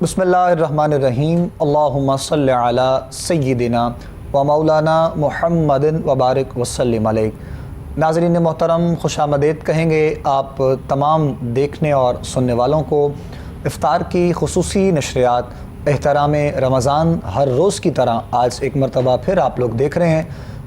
بسم اللہ الرحمن الرحیم، اللہم صلی علی سیدنا و مولانا محمد وبارک وسلم علیہ۔ ناظرین محترم، خوش آمدید کہیں گے آپ تمام دیکھنے اور سننے والوں کو۔ افطار کی خصوصی نشریات احترام رمضان ہر روز کی طرح آج ایک مرتبہ پھر آپ لوگ دیکھ رہے ہیں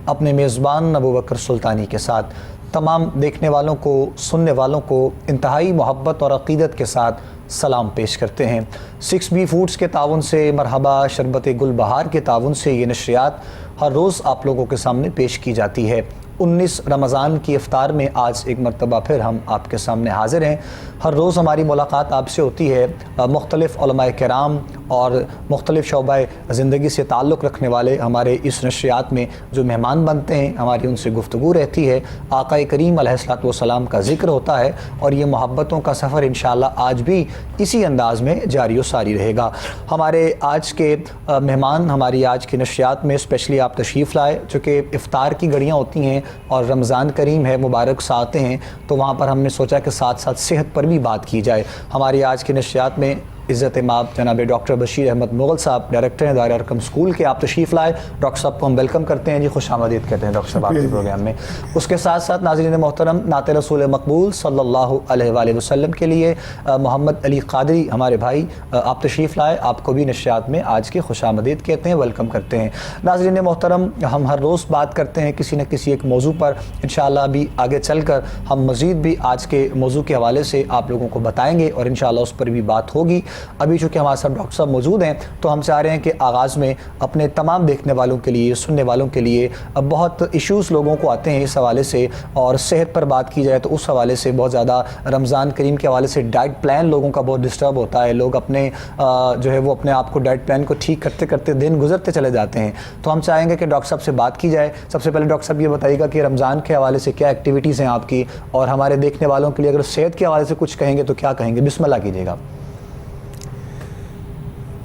اپنے میزبان ابوبکر سلطانی کے ساتھ۔ تمام دیکھنے والوں کو، سننے والوں کو انتہائی محبت اور عقیدت کے ساتھ سلام پیش کرتے ہیں۔ 6B فوڈز کے تعاون سے، مرحبا شربت گل بہار کے تعاون سے یہ نشریات ہر روز آپ لوگوں کے سامنے پیش کی جاتی ہے۔ 19 رمضان کی افطار میں آج ایک مرتبہ پھر ہم آپ کے سامنے حاضر ہیں۔ ہر روز ہماری ملاقات آپ سے ہوتی ہے۔ مختلف علماء کرام اور مختلف شعبہ زندگی سے تعلق رکھنے والے ہمارے اس نشریات میں جو مہمان بنتے ہیں، ہماری ان سے گفتگو رہتی ہے۔ آقا کریم علیہ الصلوۃ والسلام کا ذکر ہوتا ہے اور یہ محبتوں کا سفر انشاءاللہ آج بھی اسی انداز میں جاری و ساری رہے گا۔ ہمارے آج کے مہمان ہماری آج کی نشریات میں اسپیشلی آپ تشریف لائے، چونکہ افطار کی گھڑیاں ہوتی ہیں اور رمضان کریم ہے، مبارک ساعتیں ہیں، تو وہاں پر ہم نے سوچا کہ ساتھ ساتھ صحت پر بھی بات کی جائے۔ ہماری آج کی نشریات میں عزت مآب جناب ڈاکٹر بشیر احمد مغل صاحب، ڈائریکٹر ہیں دار ارقم اسکول کے، آپ تشریف لائے۔ ڈاکٹر صاحب کو ہم ویلکم کرتے ہیں، جی خوش آمدید کہتے ہیں ڈاکٹر صاحب آپ کے پروگرام میں۔ اس کے ساتھ ساتھ ناظرین محترم، نعت رسول مقبول صلی اللہ علیہ وآلہ وسلم کے لیے محمد علی قادری ہمارے بھائی، آپ تشریف لائے، آپ کو بھی نشریات میں آج کے خوش آمدید کہتے ہیں، ویلکم کرتے ہیں۔ ناظرین محترم، ہم ہر روز بات کرتے ہیں کسی نہ کسی ایک موضوع پر، انشاءاللہ ابھی آگے چل کر ہم مزید بھی آج کے موضوع کے حوالے سے آپ لوگوں کو بتائیں گے اور انشاءاللہ اس پر بھی بات ہوگی۔ ابھی چونکہ ہمارے ساتھ ڈاکٹر صاحب موجود ہیں تو ہم چاہ رہے ہیں کہ آغاز میں اپنے تمام دیکھنے والوں کے لیے، سننے والوں کے لیے، بہت ایشوز لوگوں کو آتے ہیں اس حوالے سے، اور صحت پر بات کی جائے تو اس حوالے سے بہت زیادہ رمضان کریم کے حوالے سے ڈائٹ پلان لوگوں کا بہت ڈسٹرب ہوتا ہے۔ لوگ اپنے جو ہے وہ اپنے آپ کو ڈائٹ پلان کو ٹھیک کرتے کرتے دن گزرتے چلے جاتے ہیں، تو ہم چاہیں گے کہ ڈاکٹر صاحب سے بات کی جائے۔ سب سے پہلے ڈاکٹر صاحب یہ بتائیے گا کہ رمضان کے حوالے سے کیا ایکٹیویٹیز ہیں آپ کی، اور ہمارے دیکھنے والوں کے لیے اگر صحت کے حوالے سے کچھ کہیں گے تو کیا کہیں گے؟ بسم اللہ کیجیے گا۔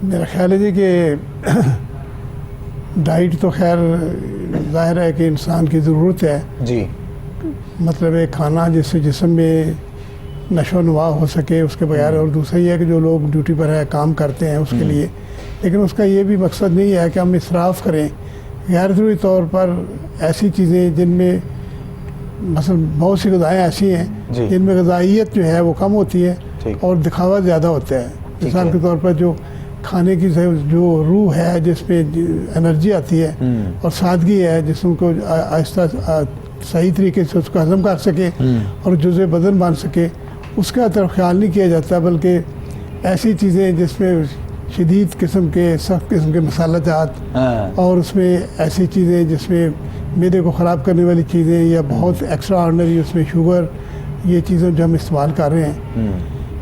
میرا خیال ہے جی کہ ڈائٹ تو خیر ظاہر ہے کہ انسان کی ضرورت ہے جی، مطلب ایک کھانا جس سے جسم میں نشو و نما ہو سکے اس کے بغیر، اور دوسرا یہ ہے کہ جو لوگ ڈیوٹی پر ہے کام کرتے ہیں اس کے لیے، لیکن اس کا یہ بھی مقصد نہیں ہے کہ ہم اسراف کریں غیر ضروری طور پر ایسی چیزیں جن میں مثلا بہت سی غذائیں ایسی ہیں جن میں غذائیت جو ہے وہ کم ہوتی ہے اور دکھاوا زیادہ ہوتا ہے۔ مثال کے طور پر جو کھانے کی جو روح ہے جس میں انرجی آتی ہے اور سادگی ہے، جسم کو آہستہ صحیح طریقے سے اس کو ہضم کر سکے اور جزء بدن بن سکے، اس کا طرف خیال نہیں کیا جاتا، بلکہ ایسی چیزیں جس میں شدید قسم کے، سخت قسم کے مسالہ جات، اور اس میں ایسی چیزیں جس میں معدے کو خراب کرنے والی چیزیں یا بہت ایکسٹرا آرڈنری اس میں شوگر، یہ چیزیں جو ہم استعمال کر رہے ہیں،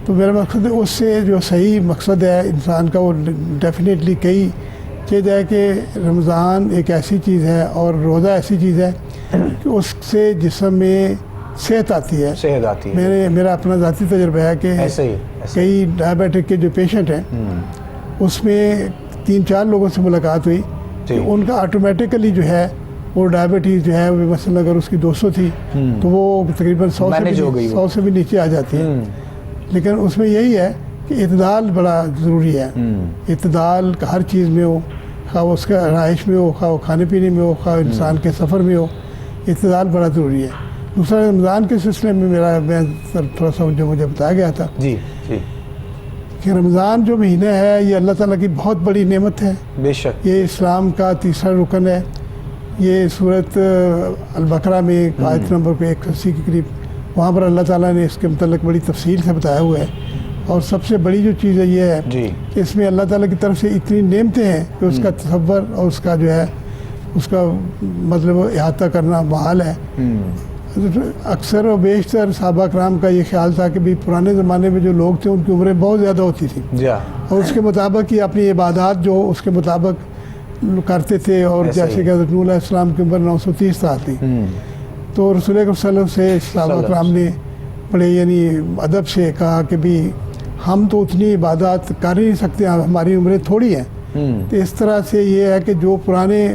تو میرا مقصد ہے اس سے جو صحیح مقصد ہے انسان کا وہ ڈیفینیٹلی کہی کہ جائے کہ رمضان ایک ایسی چیز ہے اور روزہ ایسی چیز ہے کہ اس سے جسم میں صحت آتی ہے۔ صحت آتی ہے۔ میرا اپنا ذاتی تجربہ ہے کہ کئی ڈائبیٹک کے جو پیشنٹ ہیں اس میں 3-4 لوگوں سے ملاقات ہوئی کہ ان کا آٹومیٹیکلی جو ہے وہ ڈائبٹیز جو ہے مثلا اگر اس کی 200 تھی تو وہ تقریباً 100 سے بھی نیچے آ جاتی ہے۔ لیکن اس میں یہی ہے کہ اعتدال بڑا ضروری ہے۔ اعتدال ہر چیز میں ہو، خواہ اس کا رہائش میں ہو، خواہ کھانے پینے میں ہو، خواہ انسان کے سفر میں ہو، اعتدال بڑا ضروری ہے۔ دوسرا رمضان کے سلسلے میں میں تھوڑا سا جو مجھے بتایا گیا تھا کہ رمضان جو مہینہ ہے یہ اللہ تعالیٰ کی بہت بڑی نعمت ہے، بے شک یہ اسلام کا تیسرا رکن ہے۔ یہ سورۃ البقرہ میں آیت نمبر 180 کے قریب وہاں پر اللہ تعالیٰ نے اس کے متعلق بڑی تفصیل سے بتایا ہوا ہے، اور سب سے بڑی جو چیز ہے یہ ہے کہ اس میں اللہ تعالیٰ کی طرف سے اتنی نعمتیں ہیں کہ اس کا تصور اور اس کا جو ہے اس کا مطلب احاطہ کرنا محال ہے۔ اکثر و بیشتر صحابہ کرام کا یہ خیال تھا کہ بھی پرانے زمانے میں جو لوگ تھے ان کی عمریں بہت زیادہ ہوتی تھیں اور اس کے مطابق یہ اپنی عبادات جو اس کے مطابق کرتے تھے، اور جیسے کہ حضرت نوح علیہ السلام کی عمر 930 سال تھی، تو رسول اکرم صلی اللہ علیہ وسلم سے صحابہ کرام نے بڑے یعنی ادب سے کہا کہ بھی ہم تو اتنی عبادات کر ہی نہیں سکتے، ہماری عمریں تھوڑی ہیں۔ تو اس طرح سے یہ ہے کہ جو پرانے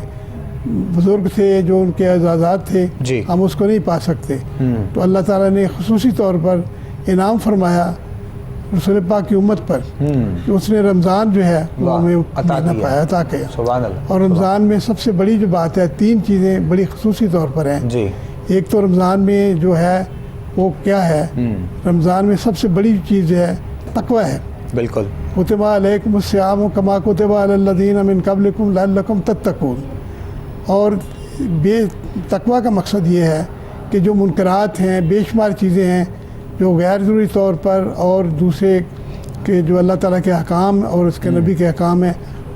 بزرگ تھے، جو ان کے اعزازات تھے، ہم اس کو نہیں پا سکتے۔ تو اللہ تعالیٰ نے خصوصی طور پر انعام فرمایا رسول پاک کی امت پر کہ اس نے رمضان جو ہے وہ ہمیں عطا کیا. سبحان اللہ. اور رمضان میں سب سے بڑی جو بات ہے 3 چیزیں بڑی خصوصی طور پر ہیں. جی. ایک تو رمضان میں جو ہے وہ کیا ہے, رمضان میں سب سے بڑی چیز جو ہے تقوی ہے. بالکل. کتب علیکم الصیام کما کتب علی الذین من قبلکم لعلکم تتقون. اور بے تقوی کا مقصد یہ ہے کہ جو منکرات ہیں, بے شمار چیزیں ہیں جو غیر ضروری طور پر اور دوسرے کے جو اللہ تعالیٰ کے احکام اور اس کے نبی کے احکام ہیں,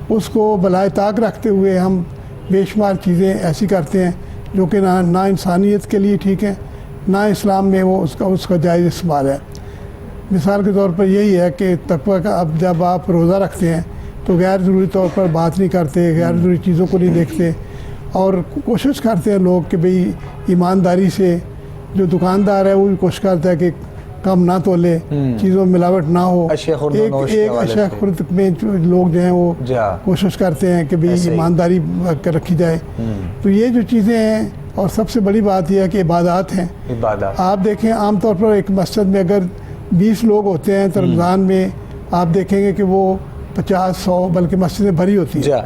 اس کو بالائے طاق رکھتے ہوئے ہم بے شمار چیزیں ایسی کرتے ہیں جو کہ نہ انسانیت کے لیے ٹھیک ہے, نہ اسلام میں وہ اس کا جائز استعمال ہے. مثال کے طور پر یہی ہے کہ تقوی کا اب جب آپ روزہ رکھتے ہیں تو غیر ضروری طور پر بات نہیں کرتے, غیر ضروری چیزوں کو نہیں دیکھتے, اور کوشش کرتے ہیں لوگ کہ بھئی ایمانداری سے, جو دکاندار ہے وہ بھی کوشش کرتا ہے کہ کم نہ تولے, چیزوں میں ملاوٹ نہ ہو. ایک اشیاء خرد میں لوگ جو ہیں وہ کوشش کرتے ہیں کہ بھئی ایمانداری رکھی جائے. تو یہ جو چیزیں ہیں, اور سب سے بڑی بات یہ ہے کہ عبادات ہیں. آپ دیکھیں عام طور پر ایک مسجد میں اگر 20 لوگ ہوتے ہیں تو رمضان میں آپ دیکھیں گے کہ وہ 50-100 بلکہ مسجدیں بھری ہوتی ہیں.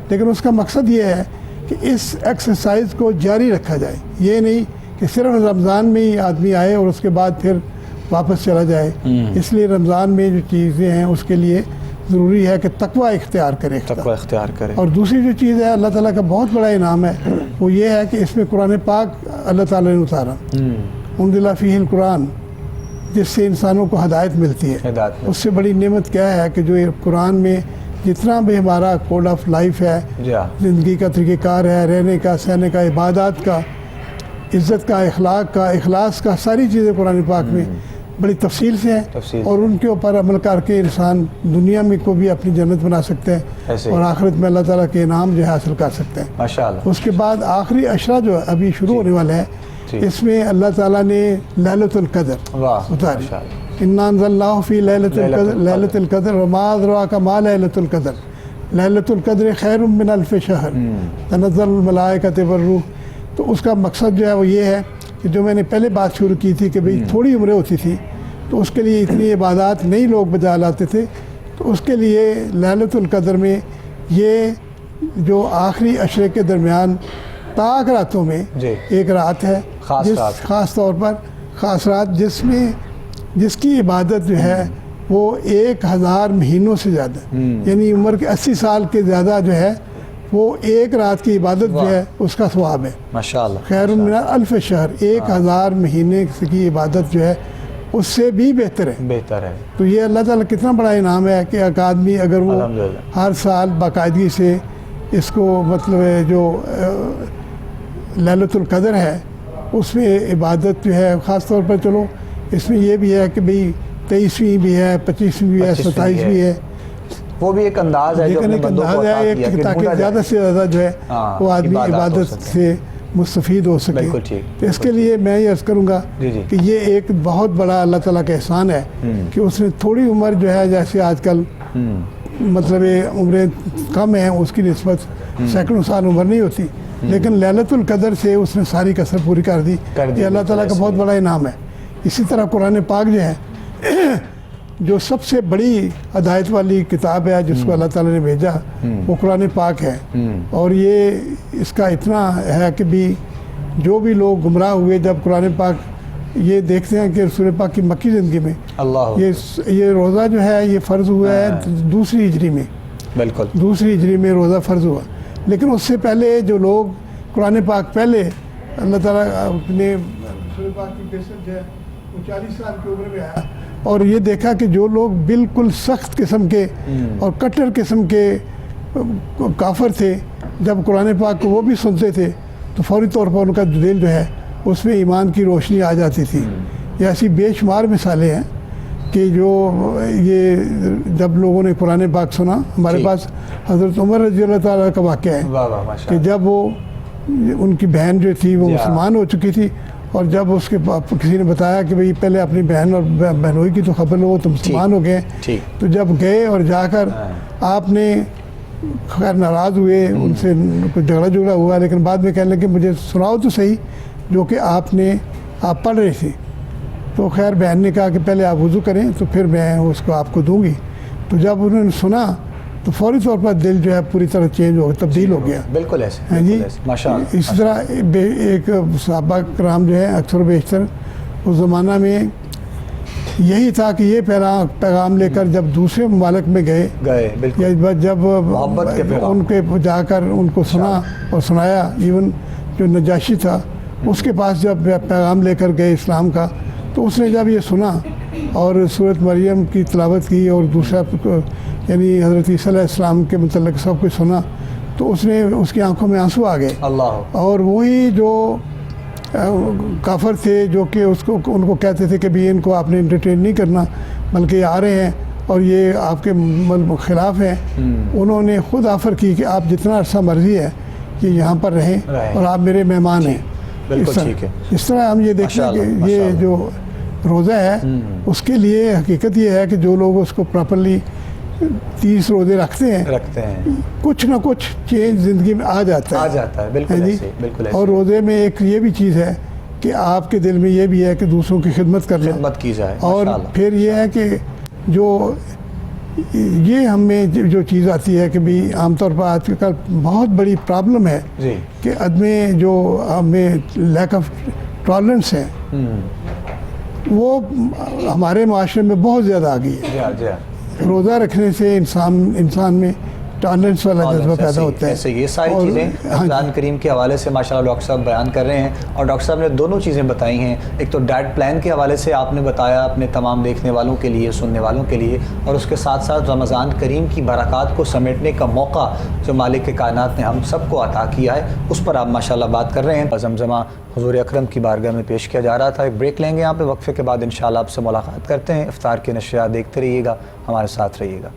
لیکن اس کا مقصد یہ ہے کہ اس ایکسرسائز کو جاری رکھا جائے. یہ نہیں کہ صرف رمضان میں ہی آدمی آئے اور اس کے بعد پھر واپس چلا جائے. اس لیے رمضان میں جو چیزیں ہیں اس کے لیے ضروری ہے کہ تقوی اختیار کرے. اور دوسری جو چیز ہے, اللہ تعالیٰ کا بہت بڑا انعام ہے, وہ یہ ہے کہ اس میں قرآن پاک اللہ تعالیٰ نے اتارا. انزل فیہ القرآن, جس سے انسانوں کو ہدایت ملتی ہے. اس سے بڑی نعمت کیا ہے کہ جو قرآن میں جتنا بھی ہمارا کوڈ آف لائف ہے, زندگی کا طریقہ کار ہے, رہنے کا, سہنے کا, عبادات کا, عزت کا, اخلاق کا, اخلاص کا, ساری چیزیں قرآن پاک میں بڑی تفصیل سے ہیں, اور ان کے اوپر عمل کر کے انسان دنیا میں کو بھی اپنی جنت بنا سکتے ہیں اور آخرت میں اللہ تعالیٰ کے انعام جو ہے حاصل کر سکتے ہیں. ماشاءاللہ. اس کے بعد آخری عشرہ جو ابھی شروع ہونے والا ہے, اس میں اللہ تعالیٰ نے لیلۃ القدر اتاری. انا انزلناہ فی لیلۃ القدر وما ادراک ما لیلۃ القدر لیلۃ القدر خیر من الف شہر تنزل الملائکۃ والروح. تو اس کا مقصد جو ہے وہ یہ ہے کہ جو میں نے پہلے بات شروع کی تھی کہ بھئی تھوڑی عمریں ہوتی تھی تو اس کے لیے اتنی عبادات نہیں لوگ بجا لاتے تھے, تو اس کے لیے لیلۃ القدر میں یہ جو آخری عشرے کے درمیان تاک راتوں میں ایک رات ہے, خاص طور پر خاص رات, جس کی عبادت جو ہے وہ 1000 مہینوں سے زیادہ, یعنی عمر کے 80 سال کے زیادہ جو ہے وہ ایک رات کی عبادت جو ہے اس کا ثواب ہے. ماشاءاللہ. خیر من الف شہر, 1000 مہینے کی عبادت جو ہے اس سے بھی بہتر ہے. تو یہ اللہ تعالیٰ کتنا بڑا انعام ہے کہ ایک آدمی اگر وہ ہر سال باقاعدگی سے اس کو مطلب جو لیلۃ القدر ہے اس میں عبادت جو ہے, خاص طور پر چلو اس میں یہ بھی ہے کہ بھئی 23ویں بھی ہے, 25ویں بھی ہے, 27 بھی ہے, وہ بھی ایک انداز ہے جو اپنے بندوں کو عطا کیا کہ تاکہ زیادہ سے زیادہ جو ہے وہ آدمی عبادت سے مستفید ہو سکے. تو اس کے لیے میں یہ عرض کروں گا کہ یہ ایک بہت بڑا اللہ تعالیٰ کا احسان ہے کہ اس نے تھوڑی عمر جو ہے, جیسے آج کل مطلب عمریں کم ہیں اس کی نسبت سینکڑوں سال عمر نہیں ہوتی, لیکن لیلۃ القدر سے اس نے ساری کسر پوری کر دی. یہ اللہ تعالیٰ کا بہت بڑا انعام ہے. اسی طرح قرآن پاک جو ہے جو سب سے بڑی ہدایت والی کتاب ہے جس کو اللہ تعالیٰ نے بھیجا وہ قرآن پاک ہے. اور یہ اس کا اتنا ہے کہ بھی جو بھی لوگ گمراہ ہوئے جب قرآن پاک یہ دیکھتے ہیں کہ رسول پاک کی مکی زندگی میں یہ روزہ جو ہے یہ فرض ہوا ہے 2 ہجری میں. بالکل 2 ہجری میں روزہ فرض ہوا, لیکن اس سے پہلے جو لوگ قرآن پاک پہلے اللہ تعالیٰ نے رسول پاک کی بعثت جو ہے وہ 40 سال کی عمر میں آیا, اور یہ دیکھا کہ جو لوگ بالکل سخت قسم کے اور کٹر قسم کے کافر تھے, جب قرآن پاک کو وہ بھی سنتے تھے تو فوری طور پر ان کا دل جو ہے اس میں ایمان کی روشنی آ جاتی تھی. یہ ایسی بے شمار مثالیں ہیں کہ جو یہ جب لوگوں نے قرآن پاک سنا, ہمارے پاس حضرت عمر رضی اللہ تعالیٰ کا واقعہ ہے کہ جب وہ ان کی بہن جو تھی وہ مسلمان ہو چکی تھی, اور جب اس کے کسی نے بتایا کہ بھئی پہلے اپنی بہن اور بہنوئی کی تو خبر لو, تم مسلمان ہو گئے, تو جب گئے اور جا کر آپ نے خیر ناراض ہوئے, ان سے کچھ جھگڑا ہوا, لیکن بعد میں کہنے لگے مجھے سناؤ تو صحیح جو کہ آپ پڑھ رہی تھی. تو خیر بہن نے کہا کہ پہلے آپ وضو کریں تو پھر میں اس کو آپ کو دوں گی. تو جب انہوں نے سنا تو فوری طور پر دل جو ہے پوری طرح چینج ہو تبدیل ہو گیا. بالکل ایسے. ہاں جی. اس طرح ایک صحابہ کرام جو ہے اکثر و بیشتر اس زمانہ میں یہی تھا کہ یہ پیغام لے کر جب دوسرے ممالک میں گئے یا جب ان کے جا کر ان کو سنا اور سنایا، ایون جو نجاشی تھا اس کے پاس جب پیغام لے کر گئے اسلام کا، تو اس نے جب یہ سنا اور سورۃ مریم کی تلاوت کی اور دوسرا یعنی حضرت عیسیٰ علیہ السلام کے متعلق سب کچھ سنا، تو اس کی آنکھوں میں آنسو آ گئے. اور وہی جو کافر تھے جو کہ ان کو کہتے تھے کہ بھی ان کو آپ نے انٹرٹین نہیں کرنا بلکہ یہ آ رہے ہیں اور یہ آپ کے خلاف ہیں، انہوں نے خود آفر کی کہ آپ جتنا عرصہ مرضی ہے کہ یہاں پر رہیں اور آپ میرے مہمان ہیں. اس طرح ہم یہ دیکھیں کہ یہ جو روزہ ہے اس کے لیے حقیقت یہ ہے کہ جو لوگ اس کو پراپرلی 30 روزے رکھتے ہیں کچھ نہ کچھ چینج زندگی میں آ جاتا ہے. بالکل. اور روزے میں ایک یہ بھی چیز ہے کہ آپ کے دل میں یہ بھی ہے کہ دوسروں کی خدمت کی جائے. اور پھر یہ ہے کہ جو یہ ہمیں جو چیز آتی ہے کہ بھی عام طور پر آج کل بہت بڑی پرابلم ہے کہ عدم جو ہمیں لیک آف ٹالرنس ہے وہ ہمارے معاشرے میں بہت زیادہ آ گئی ہے. روزہ رکھنے سے انسان میں ٹالرنس والا جذبہ پیدا ہوتا ہے. یہ ساری چیزیں رمضان کریم کے حوالے سے ماشاءاللہ ڈاکٹر صاحب بیان کر رہے ہیں، اور ڈاکٹر صاحب نے دونوں چیزیں بتائی ہیں. ایک تو ڈائٹ پلان کے حوالے سے آپ نے بتایا اپنے تمام دیکھنے والوں کے لیے، سننے والوں کے لیے، اور اس کے ساتھ ساتھ رمضان کریم کی برکات کو سمیٹنے کا موقع جو مالک کے کائنات نے ہم سب کو عطا کیا ہے اس پر آپ ماشاءاللہ بات کر رہے ہیں. زمزمہ حضور اکرم کی بارگاہ میں پیش کیا جا رہا تھا. ایک بریک لیں گے یہاں پہ، وقفے کے بعد انشاءاللہ آپ سے ملاقات کرتے ہیں. افطار کی نشریات دیکھتے رہیے گا، ہمارے ساتھ رہیے گا.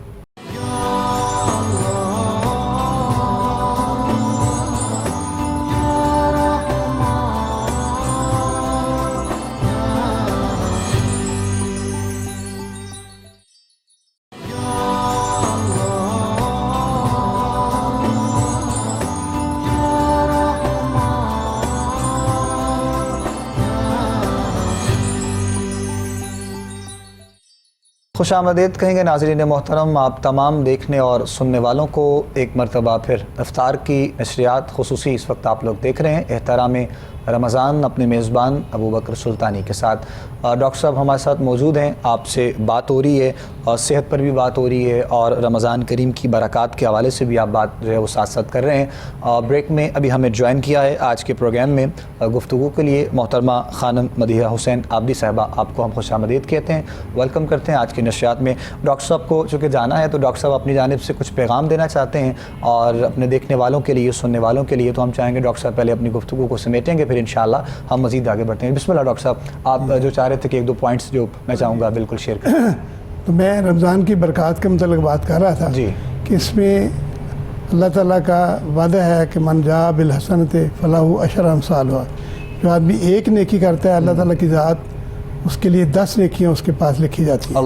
خوش آمدید کہیں گے ناظرین محترم آپ تمام دیکھنے اور سننے والوں کو. ایک مرتبہ پھر افطار کی نشریات خصوصی اس وقت آپ لوگ دیکھ رہے ہیں. احترام رمضان اپنے میزبان ابو بکر سلطانی کے ساتھ. ڈاکٹر صاحب ہمارے ساتھ موجود ہیں، آپ سے بات ہو رہی ہے اور صحت پر بھی بات ہو رہی ہے اور رمضان کریم کی برکات کے حوالے سے بھی آپ بات جو ہے وہ ساتھ ساتھ کر رہے ہیں. بریک میں ابھی ہمیں جوائن کیا ہے آج کے پروگرام میں گفتگو کے لیے محترمہ خانم مدیحہ حسین عابدی صاحبہ. آپ کو ہم خوش آمدید کہتے ہیں، ویلکم کرتے ہیں آج کی نشریات میں. ڈاکٹر صاحب کو چونکہ جانا ہے تو ڈاکٹر صاحب اپنی جانب سے کچھ پیغام دینا چاہتے ہیں اور اپنے دیکھنے والوں کے لیے، سننے والوں کے لیے، تو ہم چاہیں گے ڈاکٹر صاحب پہلے اپنی گفتگو کو سمیٹیں گے، پھر انشاءاللہ ہم مزید آگے بڑھتے ہیں. بسم اللہ ڈاکٹر صاحب، آپ جو چاہ رہے تھے کہ ایک دو پوائنٹس جو میں چاہوں گا بالکل شیئر کریں. تو میں رمضان کی برکات کے متعلق بات کر رہا تھا کہ اس میں اللہ تعالیٰ کا وعدہ ہے کہ من جاء بالحسنۃ فلہ عشر امثالھا. جو آدمی ایک نیکی کرتا ہے اللہ تعالیٰ کی ذات اس کے لیے 10 نیکیاں اس کے پاس لکھی جاتی ہیں.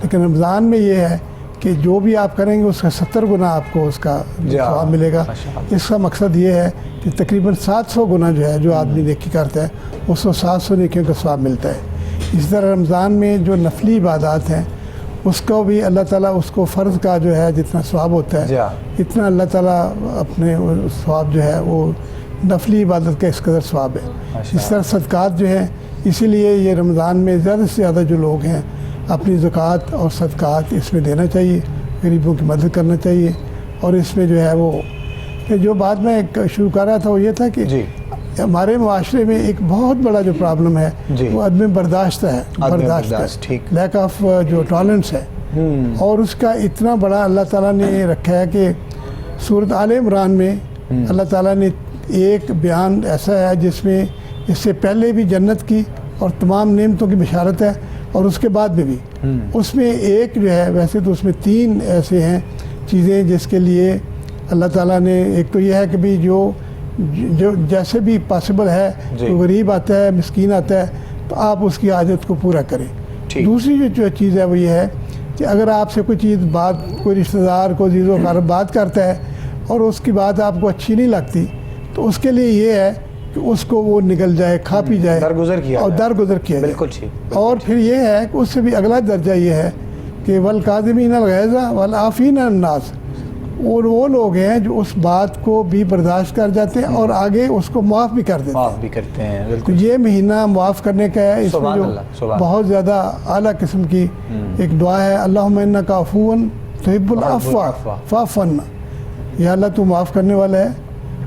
لیکن رمضان میں یہ ہے کہ جو بھی آپ کریں گے اس کا 70 گنا آپ کو اس کا ثواب ملے گا. اس کا مقصد یہ ہے کہ تقریباً 700 گنا جو ہے جو آدمی نیکی کرتا ہے اس کو 700 نیکیوں کا ثواب ملتا ہے. اسی طرح رمضان میں جو نفلی عبادات ہیں اس کو بھی اللہ تعالیٰ اس کو فرض کا جو ہے جتنا ثواب ہوتا ہے اتنا اللہ تعالیٰ اپنے ثواب جو ہے وہ نفلی عبادت کا اس قدر ثواب ہے. اس طرح صدقات جو ہیں، اسی لیے یہ رمضان میں زیادہ سے زیادہ جو لوگ ہیں اپنی زکوٰۃ اور صدقات اس میں دینا چاہیے، غریبوں کی مدد کرنا چاہیے. اور اس میں جو ہے وہ جو بات میں شروع کر رہا تھا وہ یہ تھا کہ ہمارے معاشرے میں ایک بہت بڑا جو پرابلم ہے وہ عدم برداشت ہے، لیک آف جو ٹالرنس ہے. اور اس کا اتنا بڑا اللہ تعالیٰ نے رکھا ہے کہ سورۃ آل عمران میں اللہ تعالیٰ نے ایک بیان ایسا ہے جس میں اس سے پہلے بھی جنت کی اور تمام نعمتوں کی بشارت ہے اور اس کے بعد میں بھی. اس میں ایک جو ہے، ویسے تو اس میں 3 ایسے ہیں چیزیں جس کے لیے اللہ تعالیٰ نے، ایک تو یہ ہے کہ بھی جو جیسے بھی پاسبل ہے، جو غریب آتا ہے، مسکین آتا ہے تو آپ اس کی حاجت کو پورا کریں. دوسری جو چیز ہے وہ یہ ہے کہ اگر آپ سے کوئی چیز کوئی رشتہ دار کو عزیز و اقارب بات کرتا ہے اور اس کی بات آپ کو اچھی نہیں لگتی تو اس کے لیے یہ ہے کہ اس کو وہ نگل جائے، کھا پی جائے، درگزر کیا اور درگزر کیا جائے۔ بالکل ٹھیک۔ اور پھر یہ ہے کہ اس سے بھی اگلا درجہ یہ ہے کہ والکاظمین الغیظ والعافین عن الناس، اور وہ لوگ ہیں جو اس بات کو بھی برداشت کر جاتے ہیں اور آگے اس کو معاف بھی کر دیتے ہیں، معاف بھی کرتے ہیں، تو بالکل۔ یہ مہینہ معاف کرنے کا ہے۔ اس میں سبحان جو اللہ، سبحان بہت زیادہ اعلیٰ قسم کی ایک دعا ہے، اللہم انک عفو تحب العفو فاعف عنا، یا اللہ تو معاف کرنے والا ہے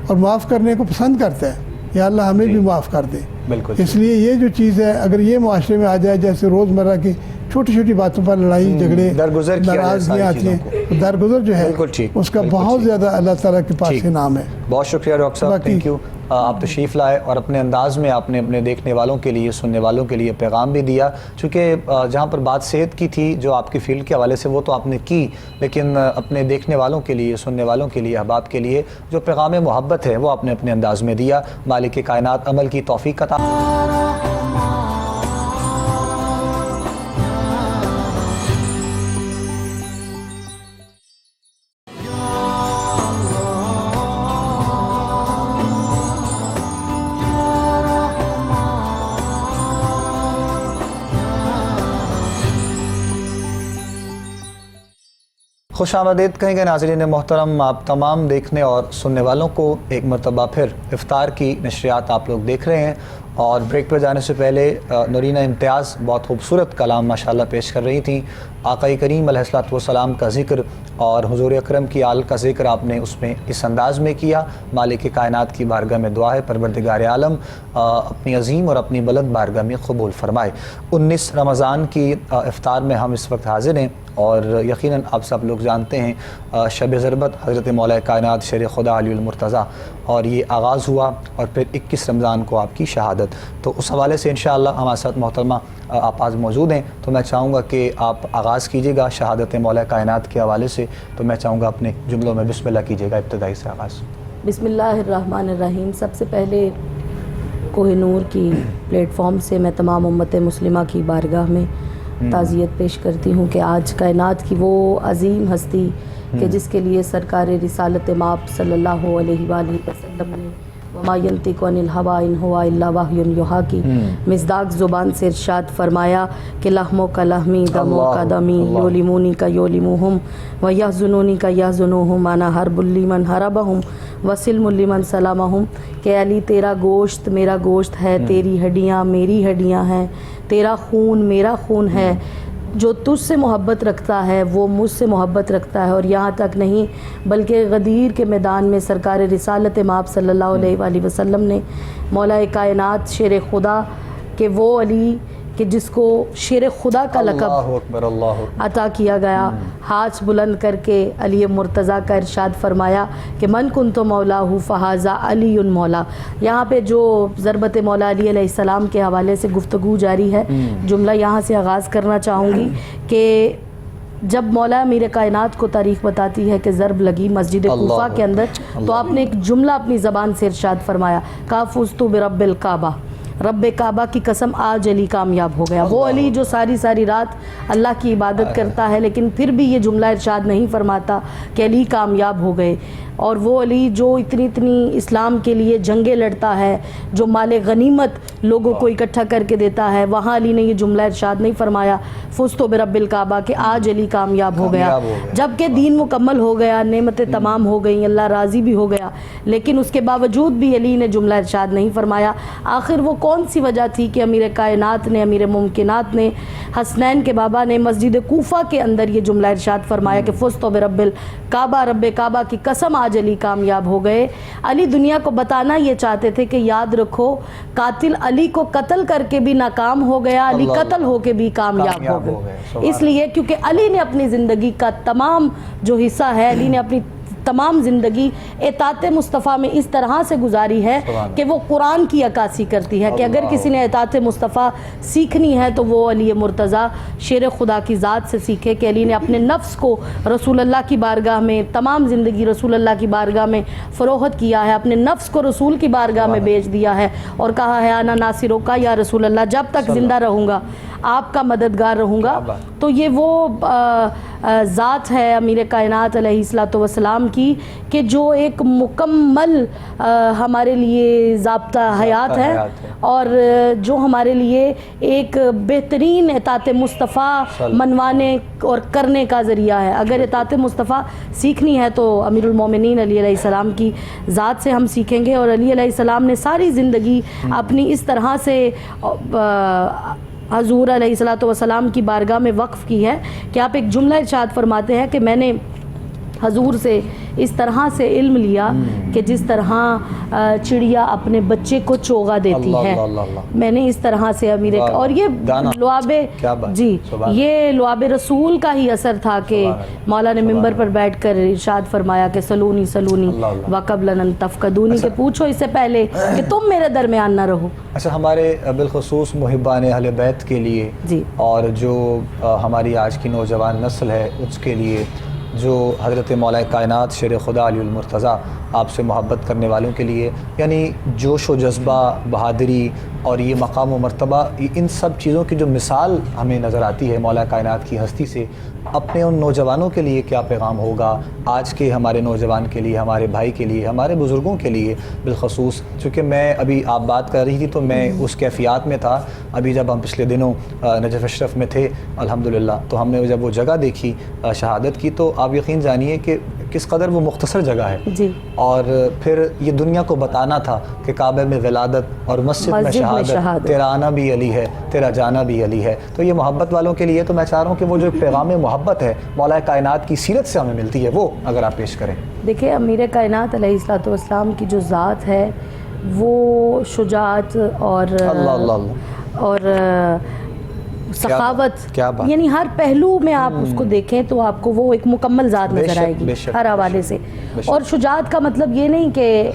اور معاف کرنے کو پسند کرتا ہے، یا اللہ ہمیں بھی معاف کر دے۔ بالکل۔ اس لیے یہ جو چیز ہے اگر یہ معاشرے میں آ جائے، جیسے روزمرہ کی چھوٹی چھوٹی باتوں پر لڑائی جھگڑے، درگزر کیا جائے ساری ناراضگیاں آتی ہیں، تو درگزر جو ہے بالکل ٹھیک، اس کا بالکل بہت ٹھیک۔ زیادہ اللہ تعالیٰ کے پاس ٹھیک۔ انعام ہے۔ بہت شکریہ ڈاکٹر صاحب، باقی- تھینک یو، آپ تشریف لائے اور اپنے انداز میں آپ نے اپنے دیکھنے والوں کے لیے، سننے والوں کے لیے پیغام بھی دیا، چونکہ جہاں پر بات صحت کی تھی جو آپ کی فیلڈ کے حوالے سے وہ تو آپ نے کی، لیکن اپنے دیکھنے والوں کے لیے، سننے والوں کے لیے، احباب کے لیے جو پیغام محبت ہے وہ آپ نے اپنے انداز میں دیا۔ مالک کائنات عمل کی توفیق عطا۔ خوش آمدید کہیں گے ناظرین محترم، آپ تمام دیکھنے اور سننے والوں کو ایک مرتبہ پھر افطار کی نشریات آپ لوگ دیکھ رہے ہیں، اور بریک پہ جانے سے پہلے نورینہ امتیاز بہت خوبصورت کلام ماشاءاللہ پیش کر رہی تھیں۔ آقا کریم علیہ الصلوۃ والسلام کا ذکر اور حضور اکرم کی آل کا ذکر آپ نے اس میں اس انداز میں کیا۔ مالک کائنات کی بارگاہ میں دعا ہے پروردگار عالم اپنی عظیم اور اپنی بلند بارگاہ میں قبول فرمائے۔ 19 رمضان کی افطار میں ہم اس وقت حاضر ہیں، اور یقیناً آپ سب لوگ جانتے ہیں شب ضربت حضرت مولا کائنات شیر خدا علی المرتضیٰ، اور یہ آغاز ہوا اور پھر 21 رمضان کو آپ کی شہادت۔ تو اس حوالے سے انشاءاللہ ہمارے ساتھ محترمہ آپ آج موجود ہیں، تو میں چاہوں گا کہ آپ آغاز کیجیے گا شہادت مولا کائنات کے حوالے سے، تو میں چاہوں گا اپنے جملوں میں بسم اللہ کیجیے گا، ابتدائی سے آغاز۔ بسم اللہ الرحمن الرحیم۔ سب سے پہلے کوہ نور کی پلیٹ فارم سے میں تمام امت مسلمہ کی بارگاہ میں تعزیت پیش کرتی ہوں کہ آج کائنات کی وہ عظیم ہستی کہ جس کے لیے سرکار رسالت مآب صلی اللہ علیہ وآلہ وسلم نے وما ینطق عن الہوی ان ہوا الا وحی یوحیٰ کی مصداق زبان سے ارشاد فرمایا کہ لحموں کا لحمی، دموں کا دمی، یولیمونی کا یولیموہم ویحزنونی کا یحزنوہم انا حرب لمن حربہم وسلم لمن سلمہم، کہ علی تیرا گوشت میرا گوشت ہے، تیری ہڈیاں میری ہڈیاں ہیں، تیرا خون میرا خون ہے، جو تجھ سے محبت رکھتا ہے وہ مجھ سے محبت رکھتا ہے۔ اور یہاں تک نہیں بلکہ غدیر کے میدان میں سرکار رسالت مآب صلی اللہ علیہ وآلہ وسلم نے مولا کائنات شیر خدا کہ وہ علی کہ جس کو شیر خدا کا لقب اللہ اکبر، اللہ اکبر، عطا کیا گیا، ہاتھ بلند کر کے علی مرتضیٰ کا ارشاد فرمایا کہ من کنت مولاہ فہذا علی مولا۔ یہاں پہ جو ضربت مولا علی علیہ السلام کے حوالے سے گفتگو جاری ہے، جملہ یہاں سے آغاز کرنا چاہوں گی کہ جب مولا امیر کائنات کو تاریخ بتاتی ہے کہ ضرب لگی مسجد کوفہ کے اندر، تو آپ نے ایک جملہ اپنی زبان سے ارشاد فرمایا، کہا فزت برب الکعبہ، رب کعبہ کی قسم آج علی کامیاب ہو گیا۔ وہ علی جو ساری ساری رات اللہ کی عبادت کرتا ہے لیکن پھر بھی یہ جملہ ارشاد نہیں فرماتا کہ علی کامیاب ہو گئے، اور وہ علی جو اتنی اسلام کے لیے جنگیں لڑتا ہے، جو مال غنیمت لوگوں کو اکٹھا کر کے دیتا ہے، وہاں علی نے یہ جملہ ارشاد نہیں فرمایا فزت برب الکعبہ کہ آج علی کامیاب ہو گیا، جبکہ دین مکمل ہو گیا، نعمتیں تمام ہو گئیں، اللہ راضی بھی ہو گیا، لیکن اس کے باوجود بھی علی نے جملہ ارشاد نہیں فرمایا۔ آخر وہ کون سی وجہ تھی کہ امیر کائنات نے، امیر ممکنات نے، حسنین کے بابا نے مسجد کوفہ کے اندر یہ جملہ ارشاد فرمایا کہ فزت برب الکعبہ، رب کعبہ کی قسم آج علی کامیاب ہو گئے۔ علی دنیا کو بتانا یہ چاہتے تھے کہ یاد رکھو قاتل علی کو قتل کر کے بھی ناکام ہو گیا، علی قتل ہو کے بھی کامیاب ہو گئے، اس لیے کیونکہ علی نے اپنی زندگی کا تمام جو حصہ ہے، علی نے اپنی تمام زندگی اطاعت مصطفیٰ میں اس طرح سے گزاری ہے کہ وہ قرآن کی عکاسی کرتی ہے کہ اگر کسی نے اطاعت مصطفیٰ سیکھنی ہے تو وہ علی مرتضیٰ شیر خدا کی ذات سے سیکھے، کہ علی نے اپنے نفس کو رسول اللہ کی بارگاہ میں، تمام زندگی رسول اللہ کی بارگاہ میں فروخت کیا ہے، اپنے نفس کو رسول کی بارگاہ میں بیچ دیا ہے اور کہا ہے انا ناصرو کا یا رسول اللہ، جب تک زندہ رہوں گا آپ کا مددگار رہوں گا۔ تو یہ وہ ذات ہے امیر کائنات علیہ الصلوۃ والسلام کی کہ جو ایک مکمل ہمارے لیے ضابطہ حیات ہے اور جو ہمارے لیے ایک بہترین اطاعت مصطفیٰ منوانے اور کرنے کا ذریعہ ہے. اگر اطاعت مصطفیٰ سیکھنی ہے تو امیر المومنین علی علیہ السلام کی ذات سے ہم سیکھیں گے. اور علی علیہ السلام نے ساری زندگی اپنی اس طرح سے حضور علیہ الصلوۃ والسلام کی بارگاہ میں وقف کی ہے کہ آپ ایک جملہ ارشاد فرماتے ہیں کہ میں نے حضور سے اس طرح سے علم لیا کہ جس طرح چڑیا اپنے بچے کو چوغا دیتی ہے, میں نے اس طرح سے امیر. اور یہ لعاب یہ لعاب رسول کا ہی اثر تھا کہ مولا نے ممبر پر بیٹھ کر ارشاد فرمایا کہ سلونی سلونی وقبل ان تفقدونی, کہ پوچھو اس سے پہلے کہ تم میرے درمیان نہ رہو. اچھا, ہمارے بالخصوص محبان اہل بیت کے لیے اور جو ہماری آج کی نوجوان نسل ہے اس کے لیے, جو حضرت مولا کائنات شیر خدا علی المرتضیٰ آپ سے محبت کرنے والوں کے لیے, یعنی جوش و جذبہ, بہادری اور یہ مقام و مرتبہ, ان سب چیزوں کی جو مثال ہمیں نظر آتی ہے مولا کائنات کی ہستی سے, اپنے ان نوجوانوں کے لیے کیا پیغام ہوگا آج کے ہمارے نوجوان کے لیے, ہمارے بھائی کے لیے, ہمارے بزرگوں کے لیے بالخصوص؟ چونکہ میں ابھی آپ بات کر رہی تھی تو میں اس کیفیات میں تھا. ابھی جب ہم پچھلے دنوں نجف اشرف میں تھے الحمدللہ, تو ہم نے جب وہ جگہ دیکھی شہادت کی, تو آپ یقین جانیے کہ کس قدر وہ مختصر جگہ ہے. اور پھر یہ دنیا کو بتانا تھا کہ کعبہ میں ولادت اور مسجد میں شہادت, تیرا آنا بھی علی ہے, تیرا جانا بھی علی ہے. تو یہ محبت والوں کے لیے تو میں چاہ رہا ہوں کہ وہ جو پیغام محبت ہے مولا کائنات کی سیرت سے ہمیں ملتی ہے, وہ اگر آپ پیش کریں. دیکھیں, امیر کائنات علیہ الصلوۃ والسلام کی جو ذات ہے وہ شجاعت اور سخاوت, یعنی ہر پہلو میں آپ اس کو دیکھیں تو آپ کو وہ ایک مکمل ذات نظر آئے گی ہر حوالے سے. اور شجاعت کا مطلب یہ نہیں کہ